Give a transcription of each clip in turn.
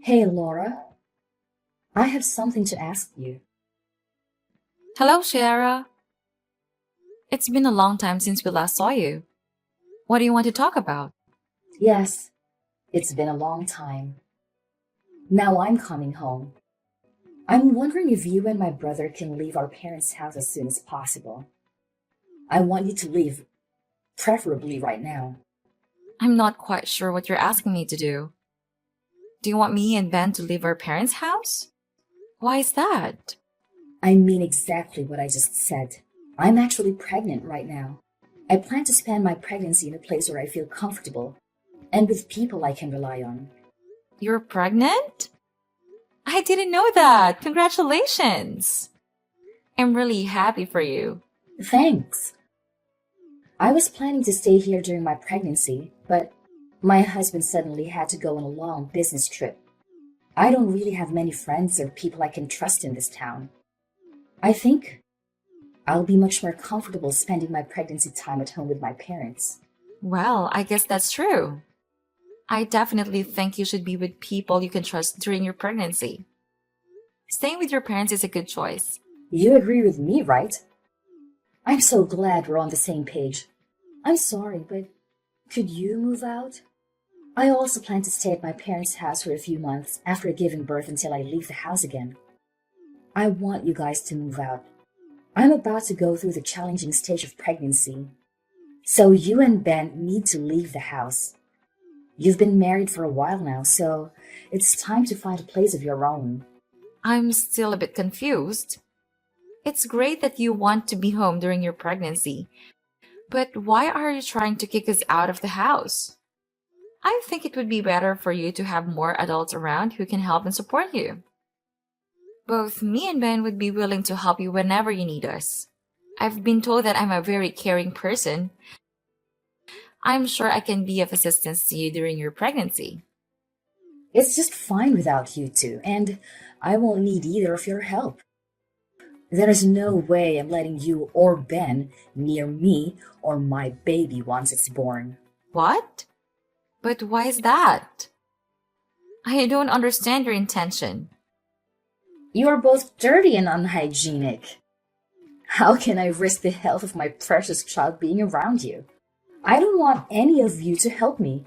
Hey, Laura, I have something to ask you. Hello, Shara. It's been a long time since we last saw you. What do you want to talk about? Yes, it's been a long time. Now I'm coming home. I'm wondering if you and my brother can leave our parents' house as soon as possible. I want you to leave, preferably right now. I'm not quite sure what you're asking me to do. Do you want me and Ben to leave our parents' house? Why is that? I mean exactly what I just said. I'm actually pregnant right now. I plan to spend my pregnancy in a place where I feel comfortable and with people I can rely on. You're pregnant? I didn't know that. Congratulations. I'm really happy for you. Thanks. I was planning to stay here during my pregnancy, but my husband suddenly had to go on a long business trip. I don't really have many friends or people I can trust in this town. I think I'll be much more comfortable spending my pregnancy time at home with my parents. Well, I guess that's true. I definitely think you should be with people you can trust during your pregnancy. Staying with your parents is a good choice. You agree with me, right? I'm so glad we're on the same page. I'm sorry, but could you move out? I also plan to stay at my parents' house for a few months after giving birth until I leave the house again. I want you guys to move out. I'm about to go through the challenging stage of pregnancy. So you and Ben need to leave the house. You've been married for a while now, so it's time to find a place of your own. I'm still a bit confused. It's great that you want to be home during your pregnancy, but why are you trying to kick us out of the house? I think it would be better for you to have more adults around who can help and support you. Both me and Ben would be willing to help you whenever you need us. I've been told that I'm a very caring person. I'm sure I can be of assistance to you during your pregnancy. It's just fine without you two, and I won't need either of your help. There is no way I'm letting you or Ben near me or my baby once it's born. What? But why is that? I don't understand your intention. You are both dirty and unhygienic. How can I risk the health of my precious child being around you? I don't want any of you to help me.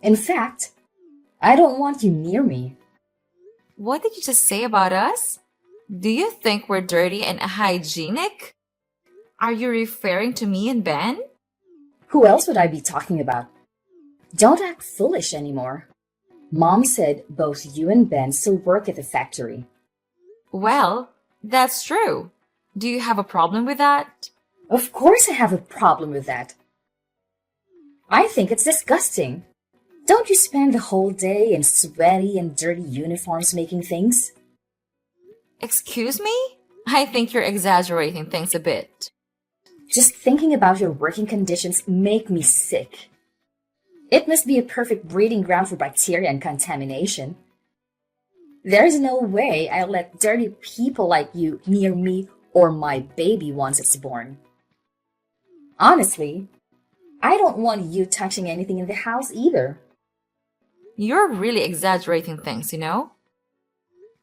In fact, I don't want you near me. What did you just say about us? Do you think we're dirty and hygienic? Are you referring to me and Ben? Who else would I be talking about? Don't act foolish anymore. Mom said both you and Ben still work at the factory. Well, that's true. Do you have a problem with that? Of course I have a problem with that. I think it's disgusting. Don't you spend the whole day in sweaty and dirty uniforms making things? Excuse me? I think you're exaggerating things a bit. Just thinking about your working conditions make me sick. It must be a perfect breeding ground for bacteria and contamination. There's no way I'll let dirty people like you near me or my baby once it's born. Honestly, I don't want you touching anything in the house either. You're really exaggerating things, you know?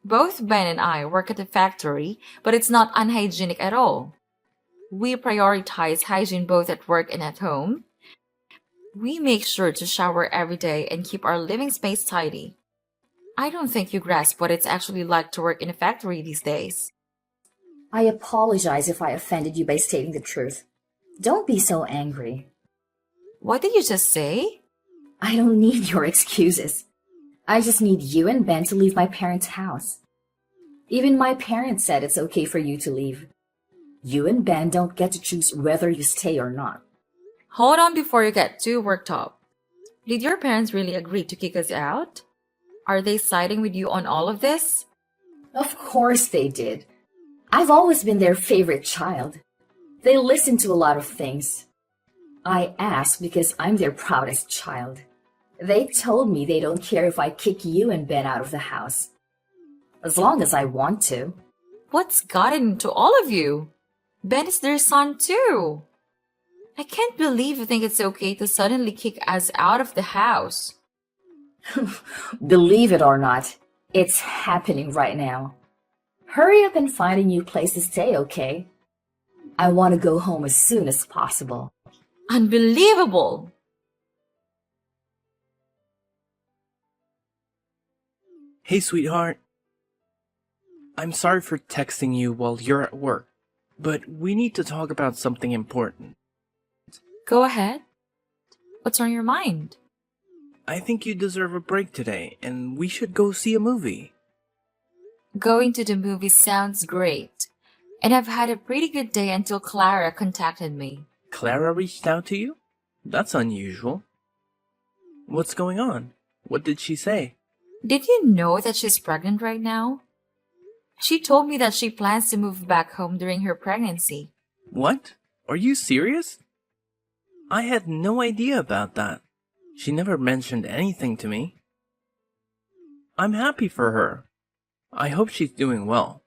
Both Ben and I work at the factory, but it's not unhygienic at all. We prioritize hygiene both at work and at home. We make sure to shower every day and keep our living space tidy. I don't think you grasp what it's actually like to work in a factory these days. I apologize if I offended you by stating the truth. Don't be so angry. What did you just say? I don't need your excuses. I just need you and Ben to leave my parents' house. Even my parents said it's okay for you to leave. You and Ben don't get to choose whether you stay or not. Hold on before you get too worked up. Did your parents really agree to kick us out? Are they siding with you on all of this? Of course they did. I've always been their favorite child. They listen to a lot of things. I ask because I'm their proudest child. They told me they don't care if I kick you and Ben out of the house. As long as I want to. What's gotten into all of you? Ben is their son too. I can't believe you think it's okay to suddenly kick us out of the house. Believe it or not, it's happening right now. Hurry up and find a new place to stay, okay? I want to go home as soon as possible. Unbelievable! Hey, sweetheart. I'm sorry for texting you while you're at work, but we need to talk about something important. Go ahead. What's on your mind? I think you deserve a break today, and we should go see a movie. Going to the movies sounds great. And I've had a pretty good day until Clara contacted me. Clara reached out to you? That's unusual. What's going on? What did she say? Did you know that she's pregnant right now? She told me that she plans to move back home during her pregnancy. What? Are you serious? I had no idea about that. She never mentioned anything to me. I'm happy for her. I hope she's doing well.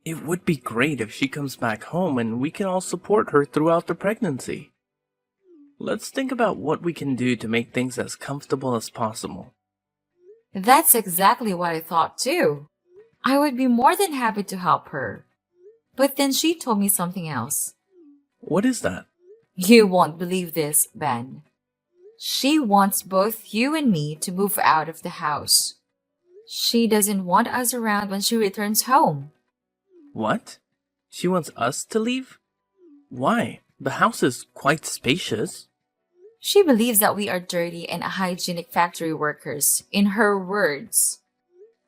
It would be great if she comes back home and we can all support her throughout the pregnancy. Let's think about what we can do to make things as comfortable as possible. That's exactly what I thought too. I would be more than happy to help her. But then she told me something else. What is that? You won't believe this, Ben. She wants both you and me to move out of the house. She doesn't want us around when she returns home. What? She wants us to leave? Why? The house is quite spacious. She believes that we are dirty and unhygienic factory workers, in her words.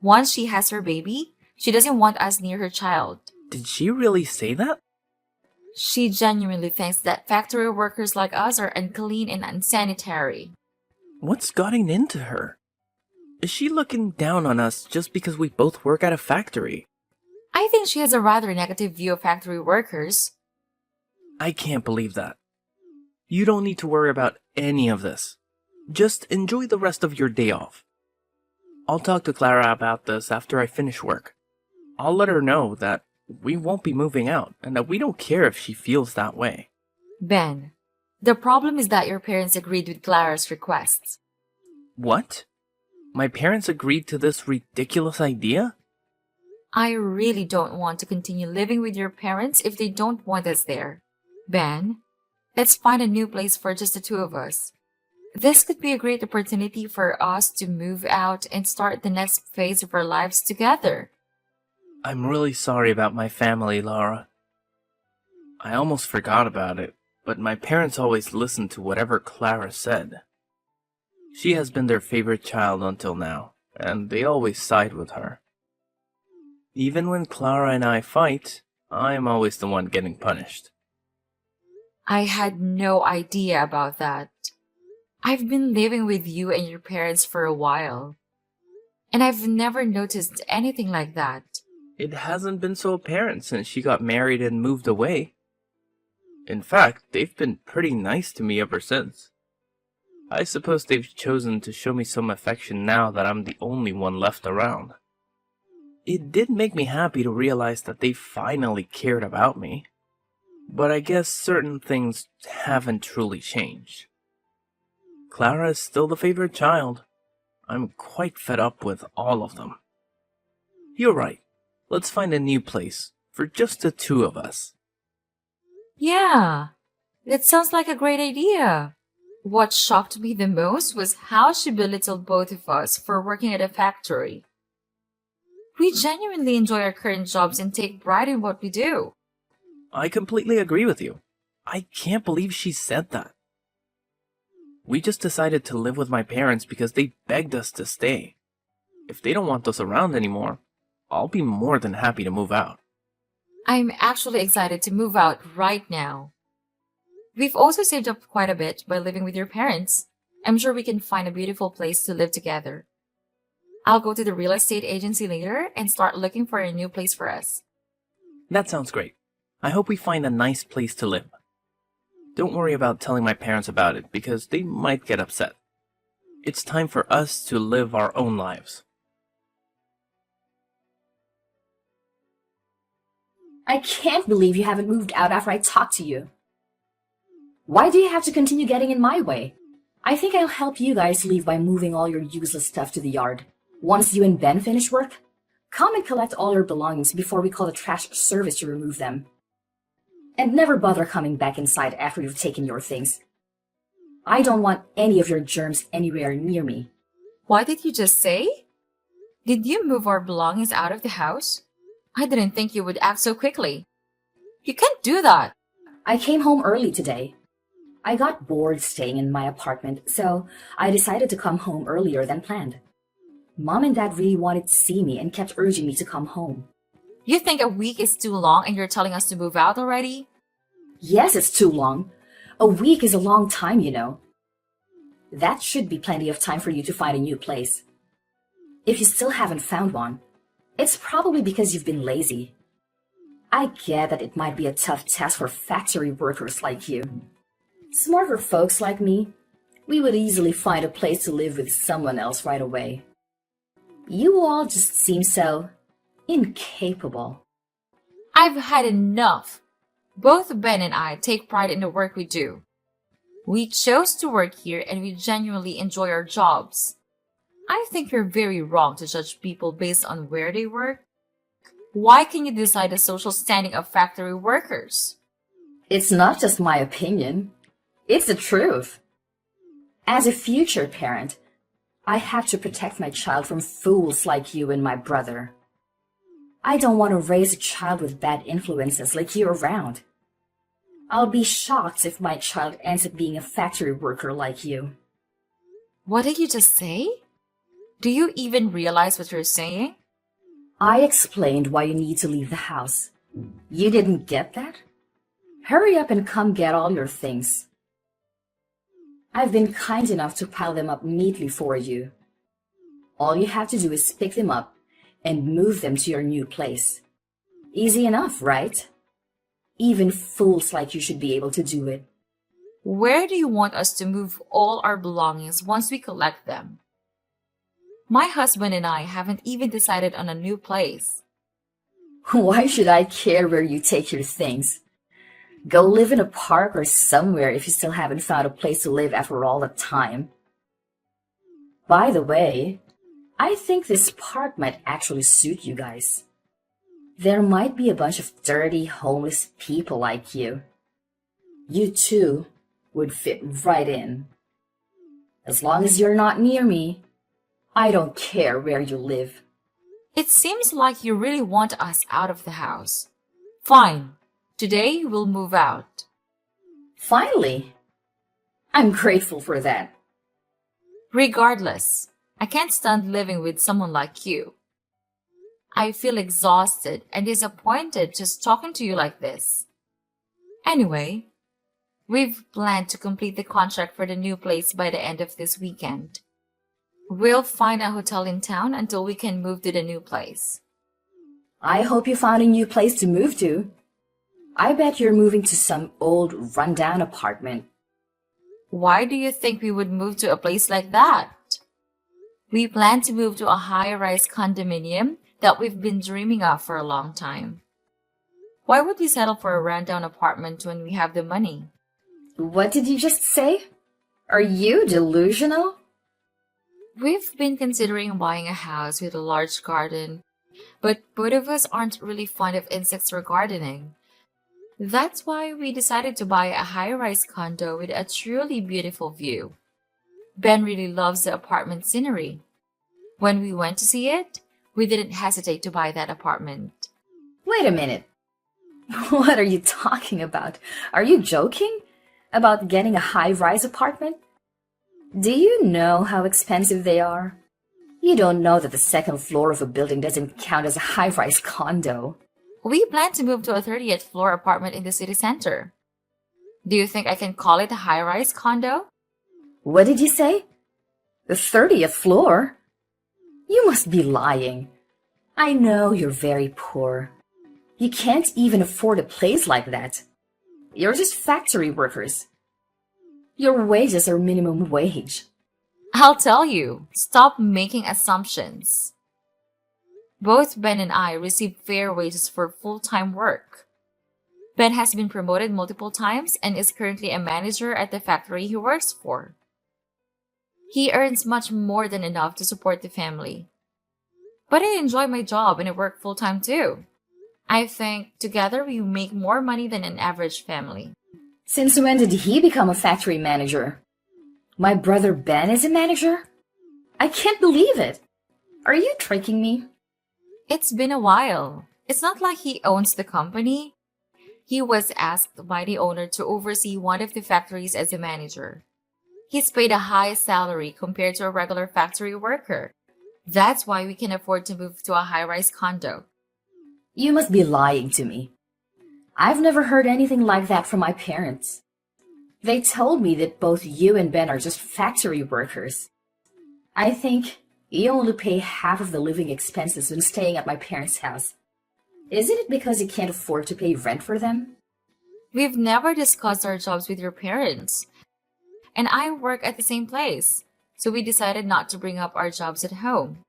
Once she has her baby, she doesn't want us near her child. Did she really say that? She genuinely thinks that factory workers like us are unclean and unsanitary. What's gotten into her? Is she looking down on us just because we both work at a factory? I think she has a rather negative view of factory workers. I can't believe that. You don't need to worry about any of this. Just enjoy the rest of your day off. I'll talk to Clara about this after I finish work. I'll let her know that we won't be moving out and that we don't care if she feels that way. Ben, the problem is that your parents agreed with Clara's requests. What? My parents agreed to this ridiculous idea? I really don't want to continue living with your parents if they don't want us there. Ben, let's find a new place for just the two of us. This could be a great opportunity for us to move out and start the next phase of our lives together. I'm really sorry about my family, Laura. I almost forgot about it, but my parents always listened to whatever Clara said. She has been their favorite child until now, and they always side with her. Even when Clara and I fight, I'm always the one getting punished. I had no idea about that. I've been living with you and your parents for a while, and I've never noticed anything like that. It hasn't been so apparent since she got married and moved away. In fact, they've been pretty nice to me ever since. I suppose they've chosen to show me some affection now that I'm the only one left around. It did make me happy to realize that they finally cared about me. But I guess certain things haven't truly changed. Clara is still the favorite child. I'm quite fed up with all of them. You're right. Let's find a new place for just the two of us. Yeah, that sounds like a great idea. What shocked me the most was how she belittled both of us for working at a factory. We genuinely enjoy our current jobs and take pride in what we do. I completely agree with you. I can't believe she said that. We just decided to live with my parents because they begged us to stay. If they don't want us around anymore, I'll be more than happy to move out. I'm actually excited to move out right now. We've also saved up quite a bit by living with your parents. I'm sure we can find a beautiful place to live together. I'll go to the real estate agency later and start looking for a new place for us. That sounds great. I hope we find a nice place to live. Don't worry about telling my parents about it because they might get upset. It's time for us to live our own lives. I can't believe you haven't moved out after I talked to you. Why do you have to continue getting in my way? I think I'll help you guys leave by moving all your useless stuff to the yard. Once you and Ben finish work, come and collect all your belongings before we call the trash service to remove them. And never bother coming back inside after you've taken your things. I don't want any of your germs anywhere near me. What did you just say? Did you move our belongings out of the house? I didn't think you would act so quickly. You can't do that. I came home early today. I got bored staying in my apartment, so I decided to come home earlier than planned. Mom and Dad really wanted to see me and kept urging me to come home. You think a week is too long and you're telling us to move out already? Yes, it's too long. A week is a long time, you know. That should be plenty of time for you to find a new place. If you still haven't found one, it's probably because you've been lazy. I get that it might be a tough task for factory workers like you. Smarter folks like me, we would easily find a place to live with someone else right away. You all just seem so incapable. I've had enough. Both Ben and I take pride in the work we do. We chose to work here and we genuinely enjoy our jobs. I think you're very wrong to judge people based on where they work. Why can you decide the social standing of factory workers? It's not just my opinion. It's the truth. As a future parent, I have to protect my child from fools like you and my brother. I don't want to raise a child with bad influences like you around. I'll be shocked if my child ends up being a factory worker like you. What did you just say? Do you even realize what you're saying? I explained why you need to leave the house. You didn't get that? Hurry up and come get all your things. I've been kind enough to pile them up neatly for you. All you have to do is pick them up and move them to your new place. Easy enough, right? Even fools like you should be able to do it. Where do you want us to move all our belongings once we collect them? My husband and I haven't even decided on a new place. Why should I care where you take your things? Go live in a park or somewhere if you still haven't found a place to live after all the time. By the way, I think this park might actually suit you guys. There might be a bunch of dirty, homeless people like you. You too would fit right in. As long as you're not near me, I don't care where you live. It seems like you really want us out of the house. Fine. Today we'll move out. Finally! I'm grateful for that. Regardless, I can't stand living with someone like you. I feel exhausted and disappointed just talking to you like this. Anyway, we've planned to complete the contract for the new place by the end of this weekend. We'll find a hotel in town until we can move to the new place. I hope you found a new place to move to. I bet you're moving to some old, rundown apartment. Why do you think we would move to a place like that? We plan to move to a high-rise condominium that we've been dreaming of for a long time. Why would we settle for a rundown apartment when we have the money? What did you just say? Are you delusional? We've been considering buying a house with a large garden, but both of us aren't really fond of insects or gardening. That's why we decided to buy a high-rise condo with a truly beautiful view. Ben really loves the apartment scenery. When we went to see it, we didn't hesitate to buy that apartment. Wait a minute. What are you talking about? Are you joking? About getting a high-rise apartment? Do you know how expensive they are? You don't know that the second floor of a building doesn't count as a high-rise condo. We plan to move to a 30th floor apartment in the city center. Do you think I can call it a high-rise condo? What did you say? The 30th floor? You must be lying. I know you're very poor. You can't even afford a place like that. You're just factory workers. Your wages are minimum wage. I'll tell you, stop making assumptions. Both Ben and I receive fair wages for full-time work. Ben has been promoted multiple times and is currently a manager at the factory he works for. He earns much more than enough to support the family. But I enjoy my job and I work full time too. I think together we make more money than an average family. Since when did he become a factory manager? My brother Ben is a manager? I can't believe it. Are you tricking me? It's been a while. It's not like he owns the company. He was asked by the owner to oversee one of the factories as a manager. He's paid a high salary compared to a regular factory worker. That's why we can afford to move to a high-rise condo. You must be lying to me. I've never heard anything like that from my parents. They told me that both you and Ben are just factory workers. I think you only pay half of the living expenses when staying at my parents' house. Isn't it because you can't afford to pay rent for them? We've never discussed our jobs with your parents. And I work at the same place, so we decided not to bring up our jobs at home.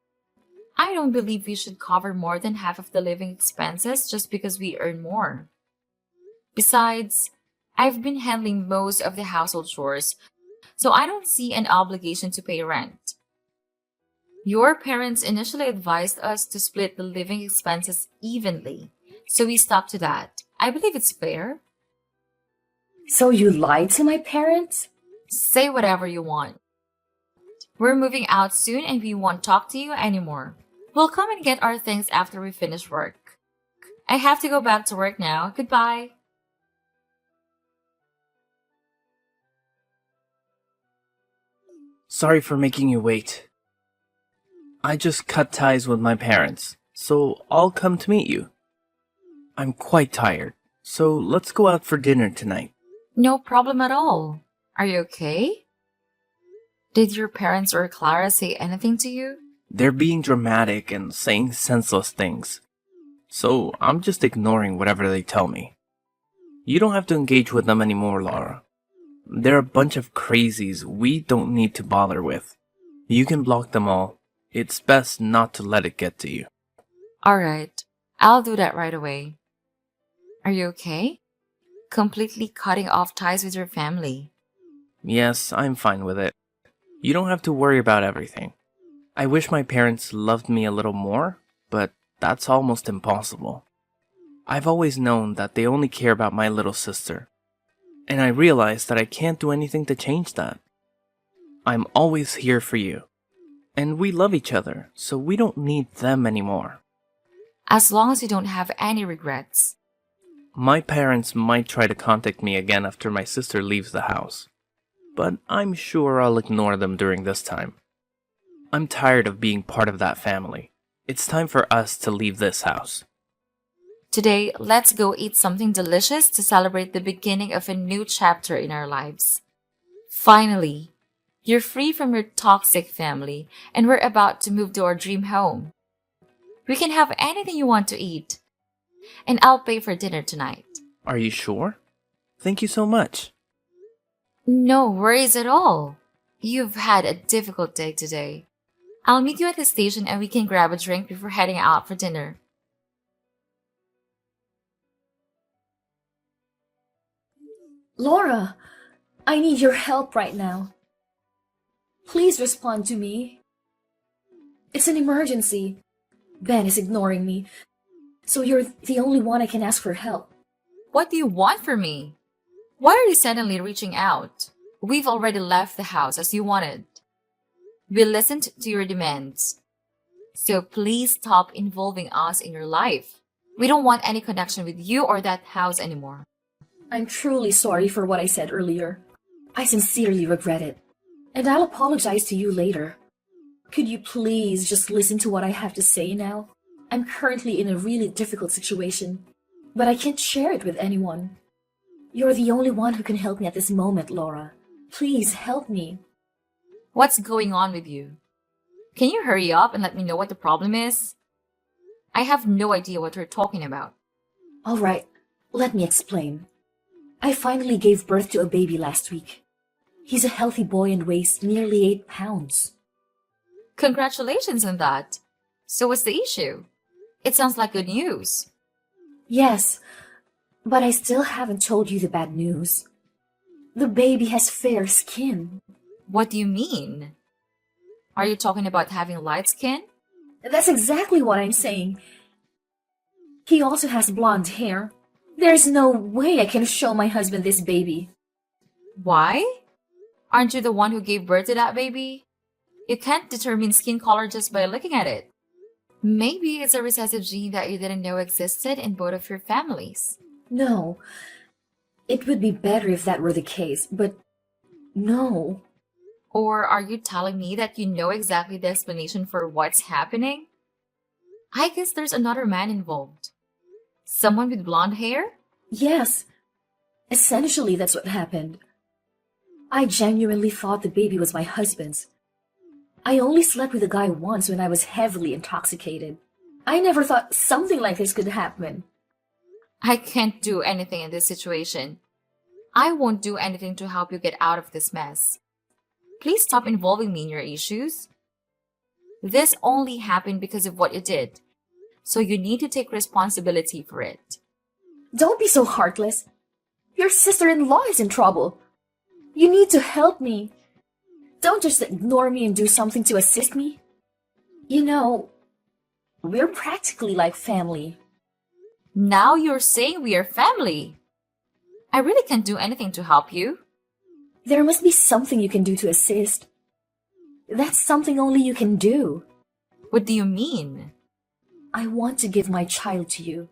I don't believe we should cover more than half of the living expenses just because we earn more. Besides, I've been handling most of the household chores, so I don't see an obligation to pay rent. Your parents initially advised us to split the living expenses evenly, so we stuck to that. I believe it's fair. So you lied to my parents? Say whatever you want. We're moving out soon and we won't talk to you anymore. We'll come and get our things after we finish work. I have to go back to work now. Goodbye. Sorry for making you wait. I just cut ties with my parents, so I'll come to meet you. I'm quite tired, so let's go out for dinner tonight. No problem at all. Are you okay? Did your parents or Clara say anything to you? They're being dramatic and saying senseless things, so I'm just ignoring whatever they tell me. You don't have to engage with them anymore, Laura. They're a bunch of crazies we don't need to bother with. You can block them all. It's best not to let it get to you. Alright, I'll do that right away. Are you okay? Completely cutting off ties with your family. Yes, I'm fine with it. You don't have to worry about everything. I wish my parents loved me a little more, but that's almost impossible. I've always known that they only care about my little sister, and I realize that I can't do anything to change that. I'm always here for you, and we love each other, so we don't need them anymore. As long as you don't have any regrets. My parents might try to contact me again after my sister leaves the house, but I'm sure I'll ignore them during this time. I'm tired of being part of that family. It's time for us to leave this house. Today, let's go eat something delicious to celebrate the beginning of a new chapter in our lives. Finally, you're free from your toxic family, and we're about to move to our dream home. We can have anything you want to eat, and I'll pay for dinner tonight. Are you sure? Thank you so much. No worries at all. You've had a difficult day today. I'll meet you at the station and we can grab a drink before heading out for dinner. Laura, I need your help right now. Please respond to me. It's an emergency. Ben is ignoring me, so you're the only one I can ask for help. What do you want from me? Why are you suddenly reaching out? We've already left the house as you wanted. We listened to your demands. So please stop involving us in your life. We don't want any connection with you or that house anymore. I'm truly sorry for what I said earlier. I sincerely regret it, and I'll apologize to you later. Could you please just listen to what I have to say now? I'm currently in a really difficult situation, but I can't share it with anyone. You're the only one who can help me at this moment, Laura. Please help me. What's going on with you? Can you hurry up and let me know what the problem is? I have no idea what you're talking about. All right, let me explain. I finally gave birth to a baby last week. He's a healthy boy and weighs nearly 8 pounds. Congratulations on that. So what's the issue? It sounds like good news. Yes, but I still haven't told you the bad news. The baby has fair skin. What do you mean? Are you talking about having light skin? That's exactly what I'm saying. He also has blonde hair. There's no way I can show my husband this baby. Why? Aren't you the one who gave birth to that baby? You can't determine skin color just by looking at it. Maybe it's a recessive gene that you didn't know existed in both of your families. No, it would be better if that were the case, but no. Or are you telling me that you know exactly the explanation for what's happening? I guess there's another man involved. Someone with blonde hair? Yes, essentially that's what happened. I genuinely thought the baby was my husband's. I only slept with a guy once when I was heavily intoxicated. I never thought something like this could happen. I can't do anything in this situation. I won't do anything to help you get out of this mess. Please stop involving me in your issues. This only happened because of what you did, so you need to take responsibility for it. Don't be so heartless. Your sister-in-law is in trouble. You need to help me. Don't just ignore me and do something to assist me. You know, we're practically like family. Now you're saying we are family. I really can't do anything to help you. There must be something you can do to assist. That's something only you can do. What do you mean? I want to give my child to you.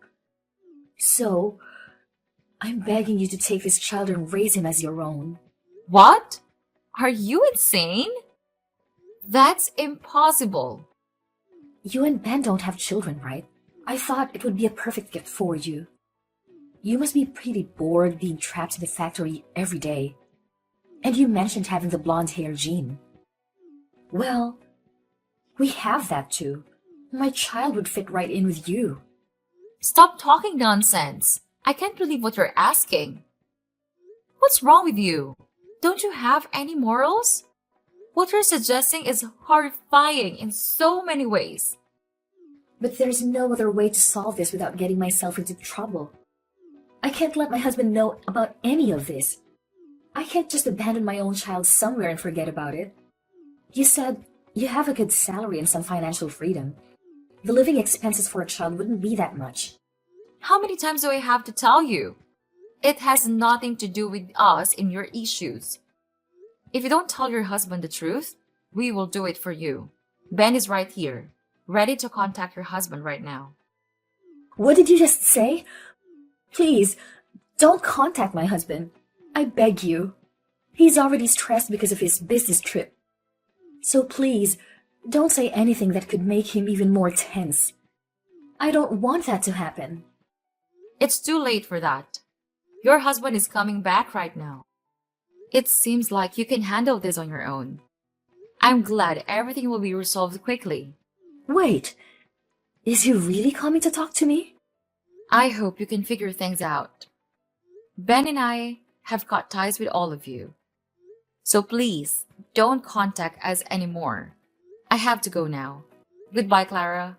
So, I'm begging you to take this child and raise him as your own. What? Are you insane? That's impossible. You and Ben don't have children, right? I thought it would be a perfect gift for you. You must be pretty bored being trapped in the factory every day. And you mentioned having the blonde hair gene. Well, we have that too. My child would fit right in with you. Stop talking nonsense. I can't believe what you're asking. What's wrong with you? Don't you have any morals? What you're suggesting is horrifying in so many ways. But there's no other way to solve this without getting myself into trouble. I can't let my husband know about any of this. I can't just abandon my own child somewhere and forget about it. You said you have a good salary and some financial freedom. The living expenses for a child wouldn't be that much. How many times do I have to tell you? It has nothing to do with us in your issues. If you don't tell your husband the truth, we will do it for you. Ben is right here, ready to contact your husband right now. What did you just say? Please, don't contact my husband. I beg you. He's already stressed because of his business trip. So please, don't say anything that could make him even more tense. I don't want that to happen. It's too late for that. Your husband is coming back right now. It seems like you can handle this on your own. I'm glad everything will be resolved quickly. Wait, is he really coming to talk to me? I hope you can figure things out. Ben and I have cut ties with all of you. So please, don't contact us anymore. I have to go now. Goodbye, Clara.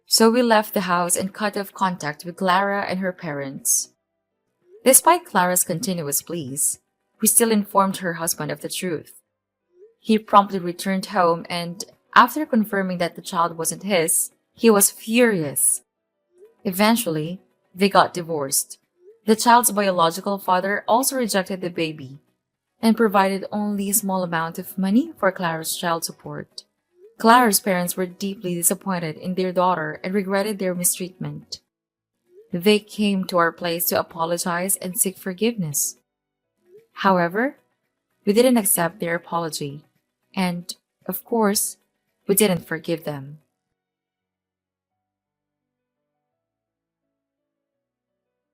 So we left the house and cut off contact with Clara and her parents. Despite Clara's continuous pleas, we still informed her husband of the truth. He promptly returned home and, after confirming that the child wasn't his, he was furious. Eventually, they got divorced. The child's biological father also rejected the baby and provided only a small amount of money for Clara's child support. Clara's parents were deeply disappointed in their daughter and regretted their mistreatment. They came to our place to apologize and seek forgiveness. However, we didn't accept their apology, and, of course, we didn't forgive them.